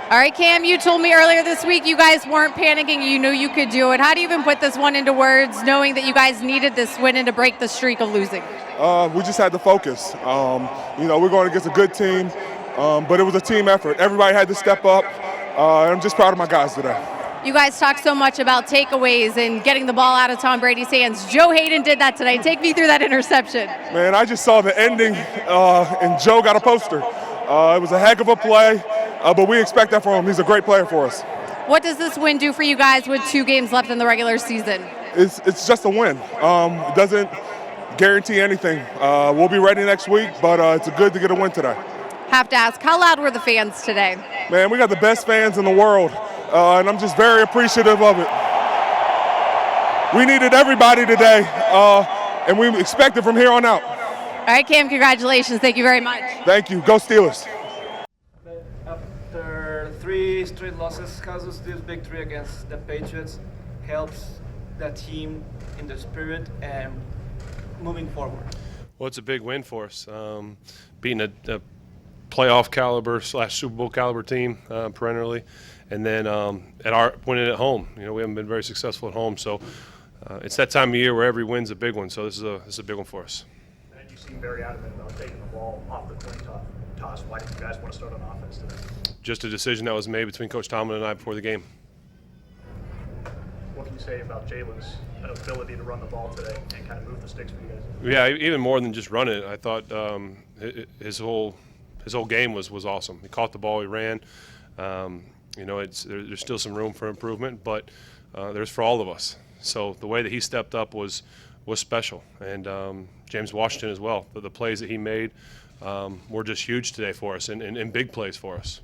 All right, Cam, you told me earlier this week you guys weren't panicking. You knew you could do it. How do you even put this one into words, knowing that you guys needed this win and to break the streak of losing? We just had to focus. We're going against a good team, but it was a team effort. Everybody had to step up, and I'm just proud of my guys today. You guys talk so much about takeaways and getting the ball out of Tom Brady's hands. Joe Hayden did that today. Take me through that interception. Man, I just saw the ending, and Joe got a poster. It was a heck of a play, but we expect that from him. He's a great player for us. What does this win do for you guys with 2 games left in the regular season? It's just a win. It doesn't guarantee anything. We'll be ready next week, but it's good to get a win today. Have to ask, how loud were the fans today? Man, we got the best fans in the world, and I'm just very appreciative of it. We needed everybody today, and we expect it from here on out. All right, Cam, congratulations. Thank you very much. Thank you. Go Steelers. After 3 straight losses, how does this victory against the Patriots helps the team in the spirit and moving forward? Well, it's a big win for us. Beating a playoff caliber / Super Bowl caliber team perennially, and then winning at home. We haven't been very successful at home, so it's that time of year where every win's a big one. So this is a big one for us. And you seem very adamant about taking the ball off the coin toss. Why did you guys want to start on offense today? Just a decision that was made between Coach Tomlin and I before the game. What can you say about Jalen's ability to run the ball today and kind of move the sticks for you guys? Yeah, even more than just running it. I thought his whole game was awesome. He caught the ball, he ran. There's still some room for improvement, but there's for all of us. So the way that he stepped up was special, and James Washington as well. The plays that he made were just huge today for us, and big plays for us.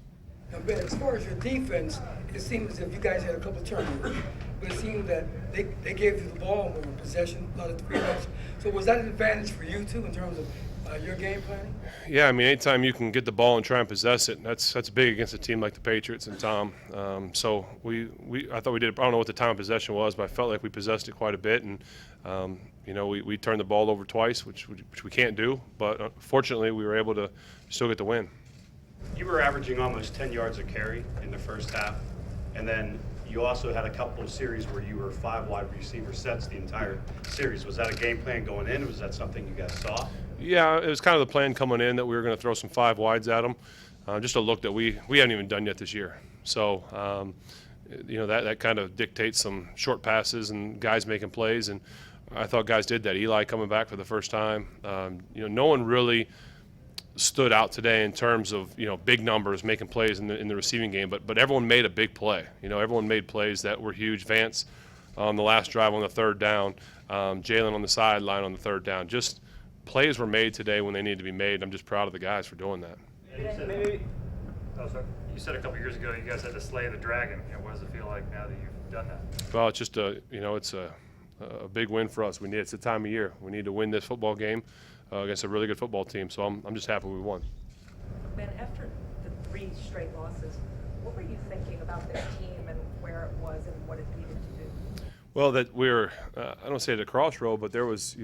Now, Ben, as far as your defense, it seems as if you guys had a couple of turnovers, but it seemed that they gave you the ball more in possession, a lot of 3-and-outs. So was that an advantage for you too in terms of your game planning? Yeah, I mean, anytime you can get the ball and try and possess it, that's big against a team like the Patriots and Tom. So I thought we did. I don't know what the time of possession was, but I felt like we possessed it quite a bit, and we turned the ball over twice, which we can't do. But fortunately, we were able to still get the win. You were averaging almost 10 yards a carry in the first half, and then you also had a couple of series where you were 5 wide receiver sets the entire series. Was that a game plan going in, or was that something you guys saw? Yeah, it was kind of the plan coming in that we were going to throw some 5 wides at them, just a look that we haven't even done yet this year. So, that kind of dictates some short passes and guys making plays, and I thought guys did that. Eli coming back for the first time. No one really stood out today in terms of big numbers making plays in the receiving game, but everyone made a big play. Everyone made plays that were huge. Vance on the last drive on the 3rd down, Jalen on the sideline on the 3rd down. Just plays were made today when they needed to be made. I'm just proud of the guys for doing that. You said a couple years ago you guys had to slay the dragon. What does it feel like now that you've done that? Well, it's just it's a big win for us. It's the time of year. We need to win this football game against a really good football team. So I'm just happy we won. Ben, after the 3 straight losses, what were you thinking about this team and where it was and what it needed to do? Well, that we're I don't say at a crossroad, but there was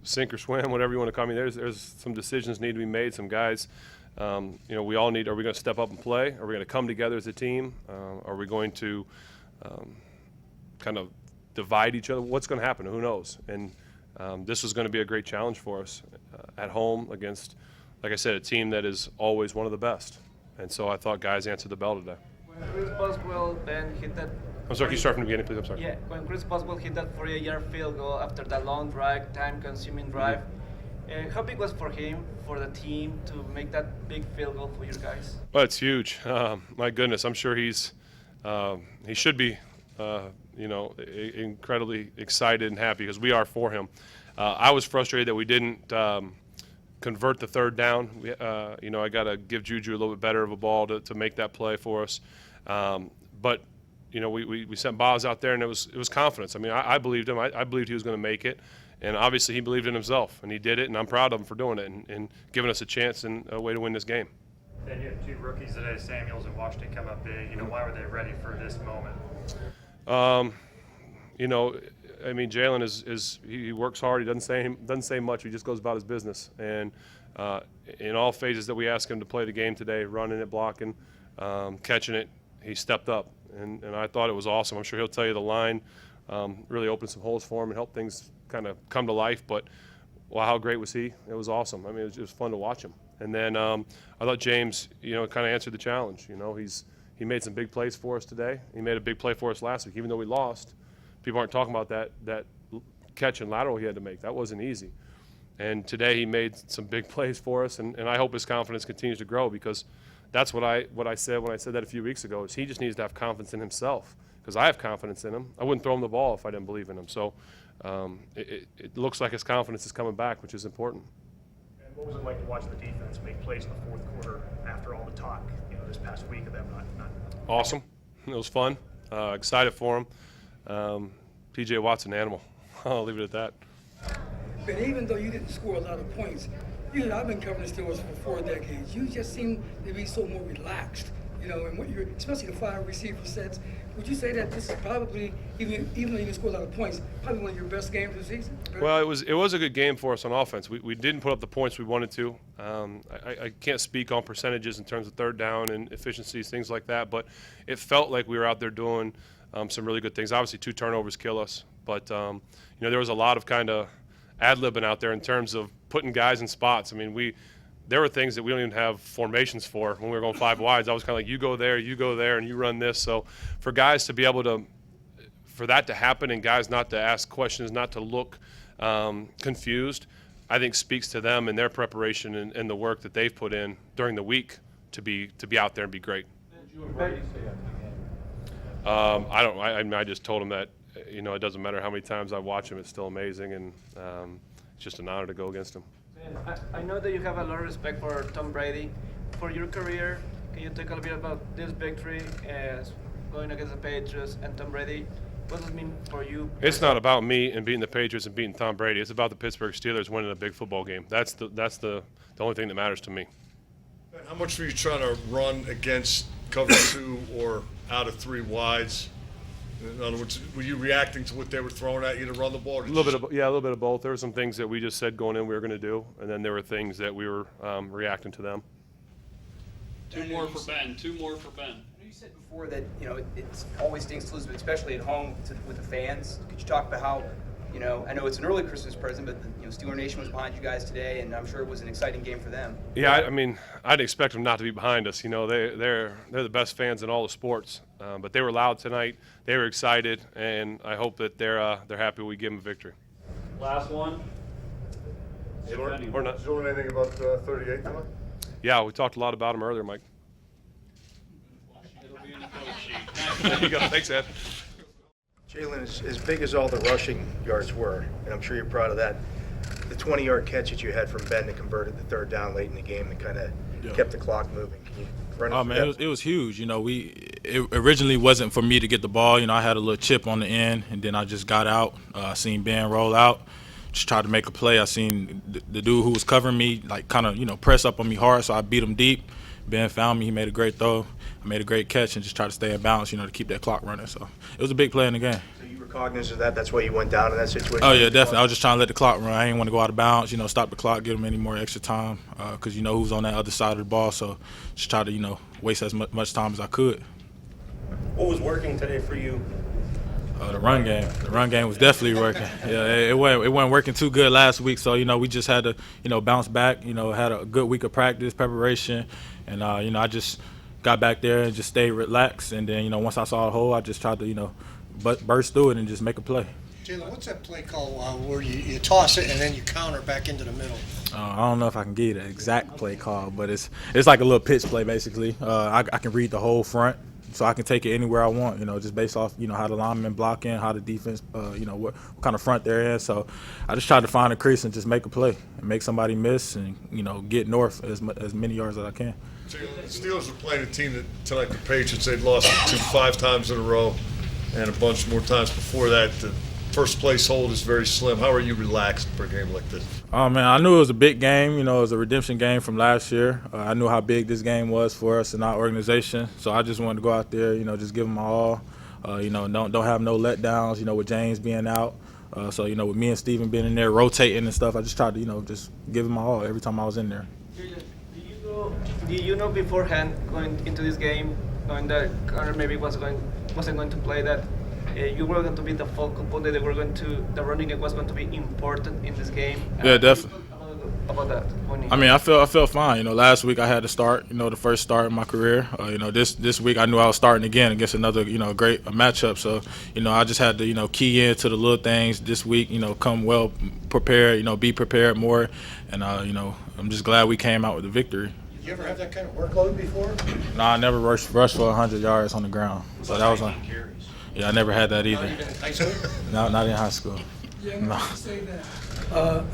sink or swim, whatever you want to call me. There's some decisions need to be made. Some guys, we all need. Are we going to step up and play? Are we going to come together as a team? Are we going to kind of divide each other? What's going to happen? Who knows? And this was going to be a great challenge for us at home against, like I said, a team that is always one of the best. And so I thought guys answered the bell today. When Chris Boswell then hit that. I'm sorry, can you start from the beginning, please? I'm sorry. Yeah, when Chris Boswell hit that 48-yard field goal after that long drive, time-consuming drive, how big was for him, for the team, to make that big field goal for you guys? Well, it's huge. My goodness, I'm sure he should be, incredibly excited and happy because we are for him. I was frustrated that we didn't convert the 3rd down. I got to give Juju a little bit better of a ball to make that play for us. But we sent Boz out there, and it was confidence. I mean, I believed him. I believed he was going to make it, and obviously he believed in himself, and he did it, and I'm proud of him for doing it and giving us a chance and a way to win this game. Then you had 2 rookies today, Samuels and Washington, come up big. Why were they ready for this moment? Jalen he works hard. He doesn't say much. He just goes about his business. And in all phases that we ask him to play the game today, running it, blocking, catching it, he stepped up, and I thought it was awesome. I'm sure he'll tell you the line really opened some holes for him and helped things kind of come to life. But wow, how great was he? It was awesome. I mean, it was fun to watch him. And then I thought James, kind of answered the challenge. He made some big plays for us today. He made a big play for us last week, even though we lost. People aren't talking about that catch and lateral he had to make. That wasn't easy. And today he made some big plays for us, and I hope his confidence continues to grow, because that's what I said when I said that a few weeks ago, is he just needs to have confidence in himself, because I have confidence in him. I wouldn't throw him the ball if I didn't believe in him. So it looks like his confidence is coming back, which is important. And what was it like to watch the defense make plays in the fourth quarter after all the talk, this past week of them not? Awesome. It was fun. Excited for him. P.J. Watt's an animal. I'll leave it at that. But even though you didn't score a lot of points, I've been covering the Steelers for 4 decades. You just seem to be so more relaxed, and what you're, especially the 5 receiver sets. Would you say that this is probably, even though you didn't score a lot of points, probably one of your best games of the season? Well, it was a good game for us on offense. We didn't put up the points we wanted to. I can't speak on percentages in terms of third down and efficiencies, things like that, but it felt like we were out there doing some really good things. Obviously, 2 turnovers kill us, but there was a lot of kind of ad-libbing out there in terms of putting guys in spots. I mean, there were things that we don't even have formations for when we were going 5 wides. I was kind of like, you go there, and you run this. So for guys to be able to, for that to happen, and guys not to ask questions, not to look confused, I think speaks to them and their preparation and the work that they've put in during the week to be out there and be great. I just told him that, it doesn't matter how many times I watch him, it's still amazing, and it's just an honor to go against him. I know that you have a lot of respect for Tom Brady. For your career, can you talk a little bit about this victory as going against the Patriots and Tom Brady? What does it mean for you? It's not about me and beating the Patriots and beating Tom Brady. It's about the Pittsburgh Steelers winning a big football game. That's the only thing that matters to me. How much were you trying to run against cover 2 or out of 3 wides? In other words, were you reacting to what they were throwing at you to run the ball? A little bit of both. There were some things that we just said going in we were going to do, and then there were things that we were reacting to them. Two more for Ben. You said before that it's always stinks to lose, but especially at home with the fans. Could you talk about how I know it's an early Christmas present, but Steeler Nation was behind you guys today, and I'm sure it was an exciting game for them. Yeah, I mean, I'd expect them not to be behind us. They're the best fans in all the sports, but they were loud tonight. They were excited, and I hope that they're happy we give them a victory. Last one. Or not. Did you learn anything about 38 tonight? Yeah, we talked a lot about him earlier, Mike. It'll be in the coach sheet. There you go. Thanks, Ed. Jalen, as big as all the rushing yards were, and I'm sure you're proud of that, the 20-yard catch that you had from Ben that converted the 3rd down late in the game and kind of kept the clock moving. Can you run it? Oh, man, it was huge. It originally wasn't for me to get the ball. I had a little chip on the end, and then I just got out. Seen Ben roll out, just tried to make a play. I seen the dude who was covering me, kind of, press up on me hard, so I beat him deep. Ben found me. He made a great throw. I made a great catch and just tried to stay in balance, to keep that clock running. So it was a big play in the game. So you were cognizant of that? That's why you went down in that situation? Oh, yeah, definitely. I was just trying to let the clock run. I didn't want to go out of bounds, stop the clock, give them any more extra time because who's on that other side of the ball. So just try to, waste as much time as I could. What was working today for you? The run game. The run game was definitely working. Yeah, it wasn't working too good last week, so we just had to bounce back. Had a good week of practice, preparation, and I just got back there and just stayed relaxed. And then once I saw a hole, I just tried to burst through it and just make a play. Jalen, what's that play call where you toss it and then you counter back into the middle? I don't know if I can give you the exact play call, but it's like a little pitch play basically. I can read the whole front. So I can take it anywhere I want, just based off, how the linemen block in, how the defense, what kind of front they're in. So I just tried to find a crease and just make a play and make somebody miss and, get north as many yards as I can. The Steelers are playing a team that tonight, the Patriots, they'd lost to 5 times in a row and a bunch more times before that. The first place hold is very slim. How are you relaxed for a game like this? Oh, man, I knew it was a big game. It was a redemption game from last year. I knew how big this game was for us and our organization. So I just wanted to go out there, just give them my all. Don't have no letdowns, with James being out. So, with me and Steven being in there rotating and stuff, I just tried to, just give them my all every time I was in there. Do you go Did you know beforehand going into this game, knowing that Connor maybe wasn't going to play, that you were going to be the focal point, that the running game was going to be important in this game? Yeah, definitely. About that? I mean, I felt fine. You know, last week I had to start. You know, the first start in my career. You know, this week I knew I was starting again against another great matchup. So you know, I just had to key into the little things this week. You know, come well prepared. You know, be prepared more, and you know, I'm just glad we came out with the victory. Did you ever have that kind of workload before? No, I never rushed for 100 yards on the ground. So that was yeah, I never had that either. Not even in high school? No, not in high school. Yeah, I'm to say that.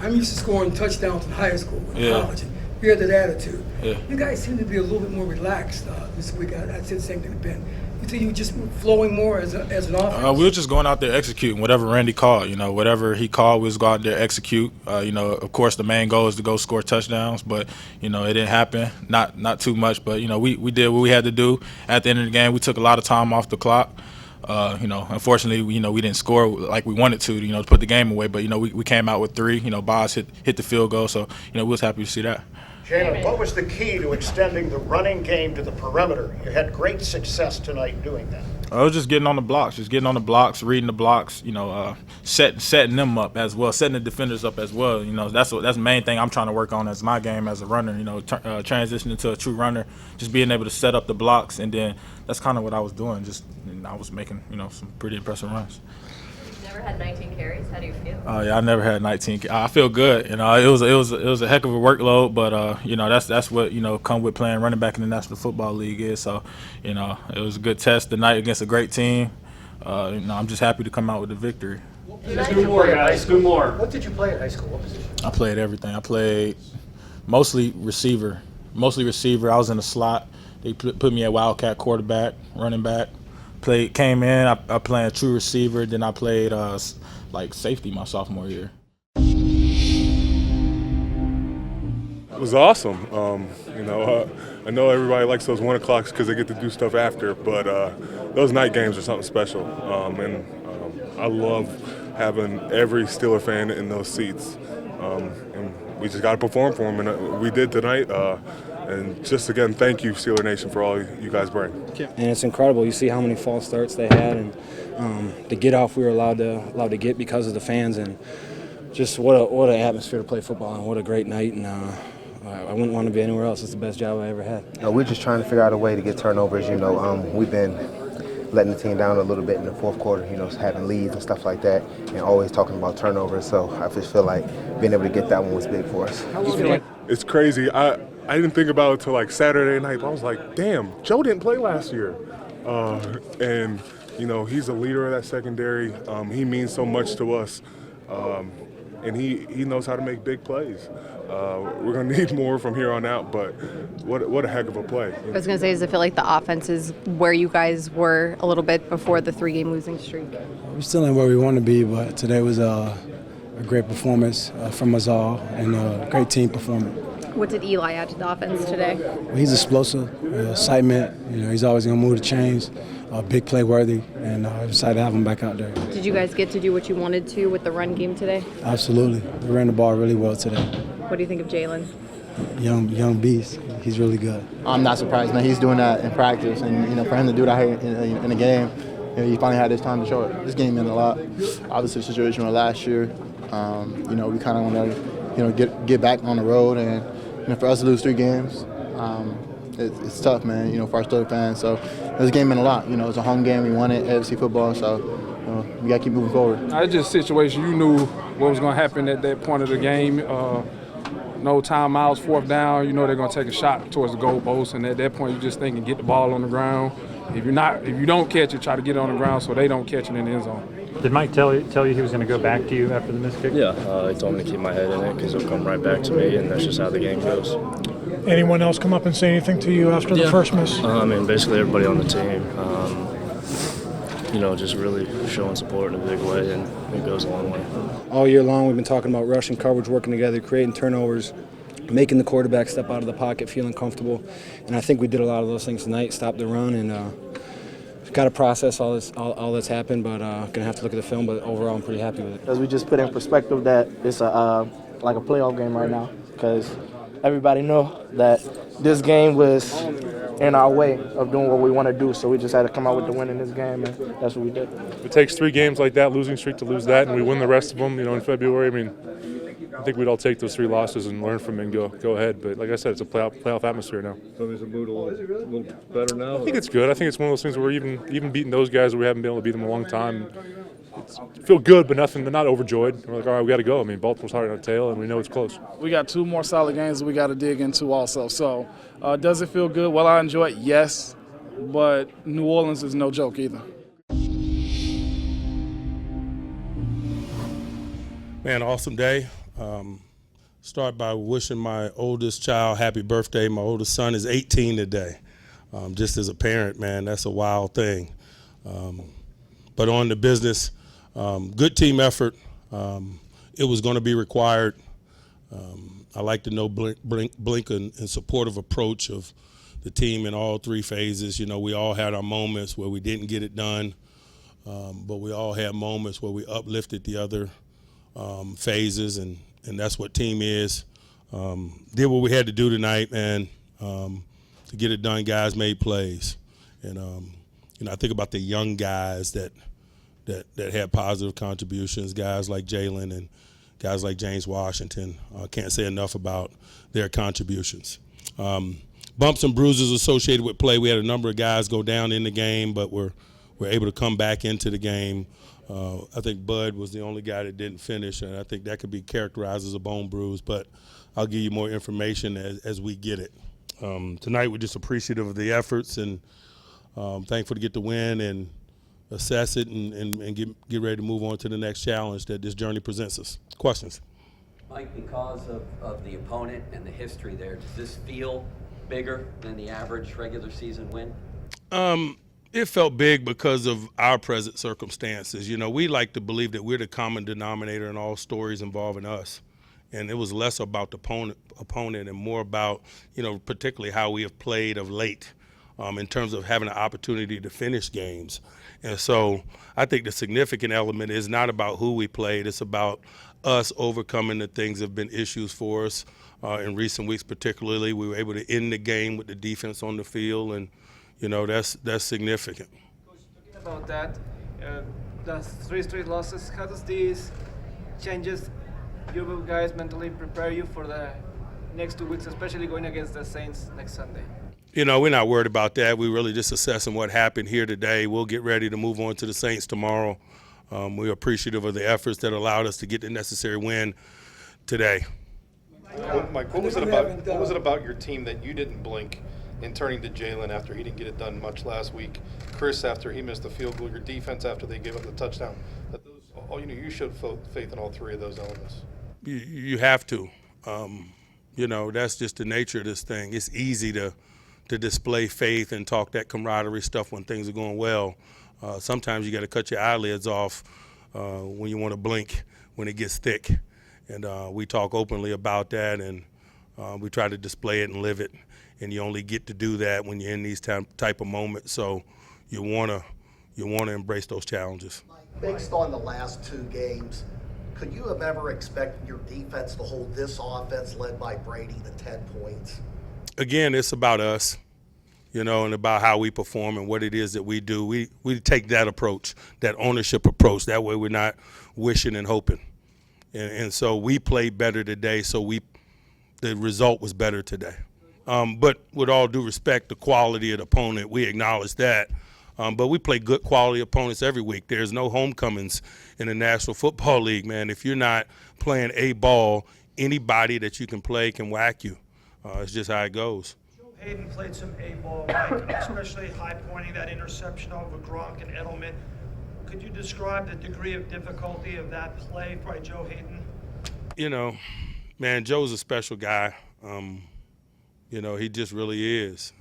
I'm used to scoring touchdowns in high school and Yeah. college. You had that attitude. Yeah. You guys seem to be a little bit more relaxed this week. I'd say the same thing to Ben. You think you were just flowing more as an offense? We were just going out there executing whatever Randy called. You know, whatever he called, we was go out there execute. You know, of course, the main goal is to go score touchdowns, but you know, it didn't happen. Not too much, but you know, we did what we had to do. At the end of the game, we took a lot of time off the clock. You know, unfortunately, we didn't score like we wanted to put the game away. But, you know, we came out with 3. You know, Boz hit the field goal. So, you know, we was happy to see that. Jalen, what was the key to extending the running game to the perimeter? You had great success tonight doing that. I was just getting on the blocks, reading the blocks, you know, setting them up as well, setting the defenders up as well. You know, that's the main thing I'm trying to work on as my game as a runner, you know, transitioning to a true runner, just being able to set up the blocks, and then that's kind of what I was doing. I was making, you know, some pretty impressive runs. Never had 19 carries. How do you feel? Yeah, I never had 19. I feel good. You know, it was a heck of a workload, but you know, that's what come with playing running back in the National Football League is. So, you know, it was a good test tonight against a great team. You know, I'm just happy to come out with the victory. Just do more, guys. Do more. What did you play at high school? What position? I played everything. I played mostly receiver. I was in the slot. They put me at wildcat quarterback, running back. Came in. I played a true receiver. Then I played like safety my sophomore year. It was awesome. You know, I know everybody likes those 1 o'clocks because they get to do stuff after, but those night games are something special. And I love having every Steeler fan in those seats. And we just got to perform for them, and we did tonight. And just again, thank you, Steeler Nation, for all you guys bring. And it's incredible. You see how many false starts they had, and the get off we were allowed to get because of the fans, and just what an atmosphere to play football and what a great night. And I wouldn't want to be anywhere else. It's the best job I ever had. We're just trying to figure out a way to get turnovers. You know, we've been letting the team down a little bit in the fourth quarter. You know, having leads and stuff like that, and always talking about turnovers. So I just feel like being able to get that one was big for us. It's crazy. I didn't think about it till like Saturday night. But I was like, damn, Joe didn't play last year. And, you know, he's a leader of that secondary. He means so much to us. And he knows how to make big plays. We're going to need more from here on out, but what a heck of a play. I was going to say, does it feel like the offense is where you guys were a little bit before the 3-game losing streak? We're still in where we want to be, but today was a great performance from us all and a great team performance. What did Eli add to the offense today? Well, he's explosive, excitement. You know, he's always going to move the chains, big play worthy, and I'm excited to have him back out there. Did you guys get to do what you wanted to with the run game today? Absolutely. We ran the ball really well today. What do you think of Jalen? Young beast. He's really good. I'm not surprised. He's doing that in practice, and for him to do that here in the game, he finally had his time to show it. This game meant a lot. Obviously, the situation with last year, we kind of want to get back on the road, and for us to lose 3 games, it's tough, man. For our Steelers fans. So this game meant a lot. It's a home game. We won it, AFC football. So we got to keep moving forward. It's just a situation. You knew what was going to happen at that point of the game. No timeouts, 4th down. You know they're going to take a shot towards the goalpost, and at that point you're just thinking, get the ball on the ground. If you don't catch it, try to get it on the ground so they don't catch it in the end zone. Did Mike tell you he was going to go back to you after the missed kick? Yeah, he told me to keep my head in it because it'll come right back to me, and that's just how the game goes. Anyone else come up and say anything to you after the first miss? Basically everybody on the team. Just really showing support in a big way, and it goes a long way. All year long, we've been talking about rushing coverage, working together, creating turnovers, making the quarterback step out of the pocket, feeling comfortable. And I think we did a lot of those things tonight, stopped the run, and got to process all that's happened, but going to have to look at the film. But overall, I'm pretty happy with it. As we just put in perspective that it's like a playoff game right now, because everybody know that this game was in our way of doing what we want to do, so we just had to come out with the win in this game, and that's what we did. It takes 3 games like that, losing streak, to lose that, and we win the rest of them, in February. I mean, I think we'd all take those 3 losses and learn from it and go ahead. But like I said, it's a playoff atmosphere now. So is the mood a little better now? I think it's good. I think it's one of those things where we're even beating those guys where we haven't been able to beat them in a long time. Feel good, but not overjoyed. We're like, all right, we got to go. I mean, Baltimore's hard on our tail, and we know it's close. We got 2 more solid games that we got to dig into also. So does it feel good? Well, I enjoy it, yes, but New Orleans is no joke either. Man, awesome day. Start by wishing my oldest child happy birthday. My oldest son is 18 today. Just as a parent, man, that's a wild thing. But on the business, good team effort. It was going to be required. I like to know Blink and supportive approach of the team in all 3 phases. We all had our moments where we didn't get it done, but we all had moments where we uplifted the other phases, and that's what team is. Did what we had to do tonight, man. To get it done, guys made plays. And, I think about the young guys that had positive contributions, guys like Jalen and guys like James Washington. Can't say enough about their contributions. Bumps and bruises associated with play. We had a number of guys go down in the game, but we're able to come back into the game. I think Bud was the only guy that didn't finish, and I think that could be characterized as a bone bruise, but I'll give you more information as we get it. Tonight we're just appreciative of the efforts and thankful to get the win and assess it and get ready to move on to the next challenge that this journey presents us. Questions? Mike, because of the opponent and the history there, does this feel bigger than the average regular season win? It felt big because of our present circumstances. We like to believe that we're the common denominator in all stories involving us. And it was less about the opponent and more about, particularly how we have played of late in terms of having an opportunity to finish games. And so I think the significant element is not about who we played. It's about us overcoming the things that have been issues for us in recent weeks particularly. We were able to end the game with the defense on the field, and, that's significant. Coach, talking about that, the 3 straight losses, how does these changes you guys mentally prepare you for the next 2 weeks, especially going against the Saints next Sunday? We're not worried about that. We're really just assessing what happened here today. We'll get ready to move on to the Saints tomorrow. We're appreciative of the efforts that allowed us to get the necessary win today. Mike, what was it about your team that you didn't blink in turning to Jalen after he didn't get it done much last week? Chris after he missed the field goal, your defense after they gave up the touchdown. You showed faith in all 3 of those elements. You have to. That's just the nature of this thing. It's easy to display faith and talk that camaraderie stuff when things are going well. Sometimes you got to cut your eyelids off when you want to blink when it gets thick. And we talk openly about that, and we try to display it and live it. And you only get to do that when you're in these type of moments. So you want to embrace those challenges. Based on the last 2 games, could you have ever expected your defense to hold this offense led by Brady to 10 points? Again, it's about us, and about how we perform and what it is that we do. We take that approach, that ownership approach. That way we're not wishing and hoping. And so we played better today, so the result was better today. But with all due respect, the quality of the opponent, we acknowledge that. But we play good quality opponents every week. There's no homecomings in the National Football League, man. If you're not playing A ball, anybody that you can play can whack you. It's just how it goes. Joe Hayden played some A ball, Mike, especially high pointing that interception over Gronk and Edelman. Could you describe the degree of difficulty of that play by Joe Hayden? Man, Joe's a special guy. He just really is.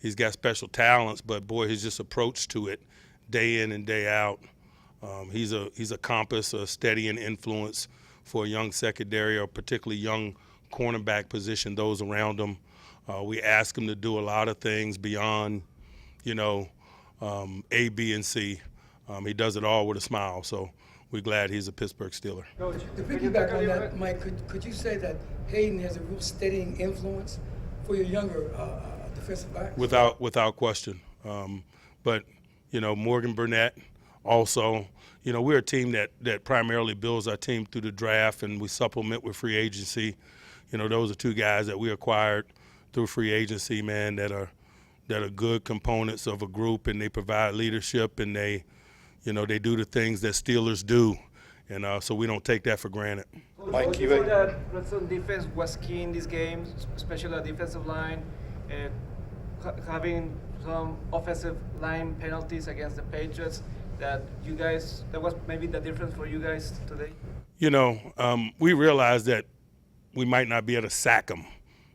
He's got special talents, but boy, his just approach to it, day in and day out. He's a compass, a steadying influence for a young secondary or particularly young cornerback position, those around him. We ask him to do a lot of things beyond, A, B, and C. He does it all with a smile, so we're glad he's a Pittsburgh Steeler. Coach, to piggyback on that, Mike, could you say that Hayden has a real steadying influence for your younger defensive backs. Without question. But, you know, Morgan Burnett also, you know, we're a team that primarily builds our team through the draft, and we supplement with free agency. You know, those are two guys that we acquired through free agency, man, that are good components of a group, and they provide leadership, and they, you know, they do the things that Steelers do. And so we don't take that for granted. Mike, you thought that red zone defense was key in these games, especially the defensive line, and having some offensive line penalties against the Patriots. That was maybe the difference for you guys today. You know, we realized that we might not be able to sack them.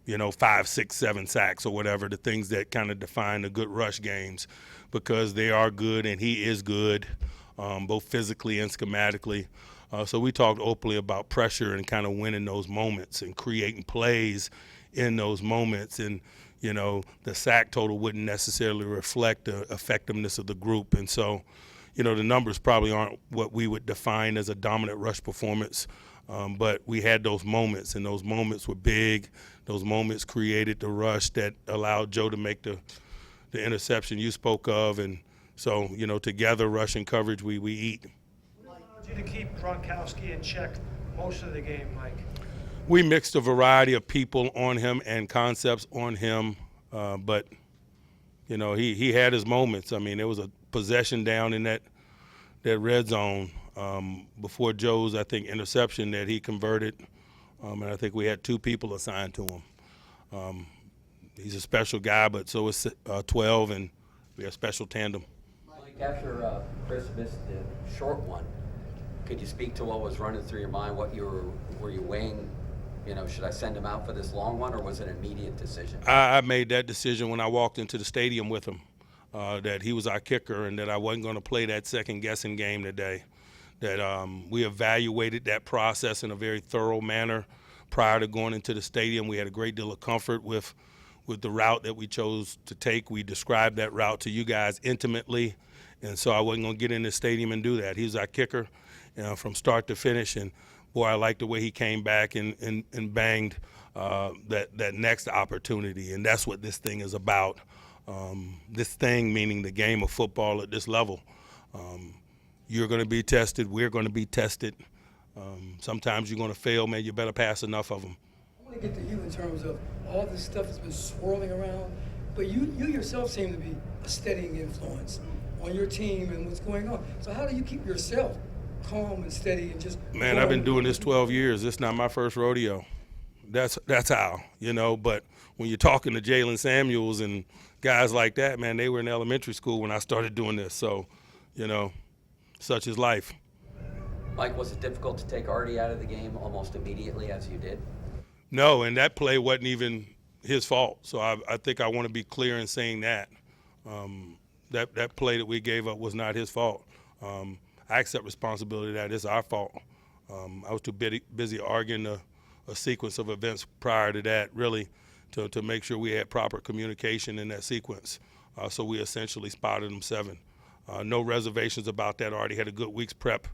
You know, 5, 6, 7 sacks or whatever, the things that kind of define the good rush games, because they are good and he is good, both physically and schematically. So we talked openly about pressure and kind of winning those moments and creating plays in those moments. And, you know, the sack total wouldn't necessarily reflect the effectiveness of the group. And so, you know, the numbers probably aren't what we would define as a dominant rush performance. But we had those moments, and those moments were big. Those moments created the rush that allowed Joe to make the interception you spoke of. And so, you know, together, rush and coverage, we eat. What allowed you to keep Gronkowski in check most of the game, Mike? We mixed a variety of people on him and concepts on him. But, you know, he had his moments. I mean, there was a possession down in that red zone before Joe's, I think, interception that he converted. And I think we had 2 people assigned to him. He's a special guy, but so is 12, and we have a special tandem. Mike, after Chris missed the short one, could you speak to what was running through your mind? Were you weighing, you know, should I send him out for this long one, or was it an immediate decision? I made that decision when I walked into the stadium with him, that he was our kicker and that I wasn't going to play that second-guessing game today. That we evaluated that process in a very thorough manner prior to going into the stadium. We had a great deal of comfort with the route that we chose to take. We described that route to you guys intimately, and so I wasn't going to get in the stadium and do that. He was our kicker, you know, from start to finish, and boy, I liked the way he came back and banged that next opportunity, and that's what this thing is about. This thing meaning the game of football at this level. You're going to be tested. We're going to be tested. Sometimes you're going to fail, man. You better pass enough of them. I want to get to you in terms of all this stuff that's been swirling around, but you yourself seem to be a steadying influence on your team and what's going on. So how do you keep yourself calm and steady and just... Man, I've been doing this 12 years. It's not my first rodeo. That's how, you know. But when you're talking to Jalen Samuels and guys like that, man, they were in elementary school when I started doing this. So, you know, such is life. Mike, was it difficult to take Artie out of the game almost immediately as you did? No, and that play wasn't even his fault. So I think I want to be clear in saying that. That play that we gave up was not his fault. I accept responsibility that it's our fault. I was too busy arguing a sequence of events prior to that, really, to make sure we had proper communication in that sequence. So we essentially spotted them 7. No reservations about that. Already had a good week's prep.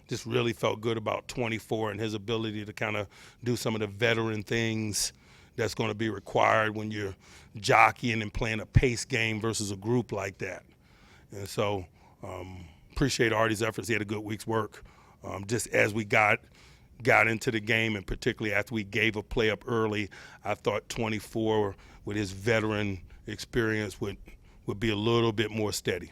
Just really felt good about 24 and his ability to kind of do some of the veteran things that's going to be required when you're jockeying and playing a pace game versus a group like that. And so appreciate Artie's efforts. He had a good week's work. Just as we got into the game, and particularly after we gave a play up early, I thought 24 with his veteran experience would be a little bit more steady.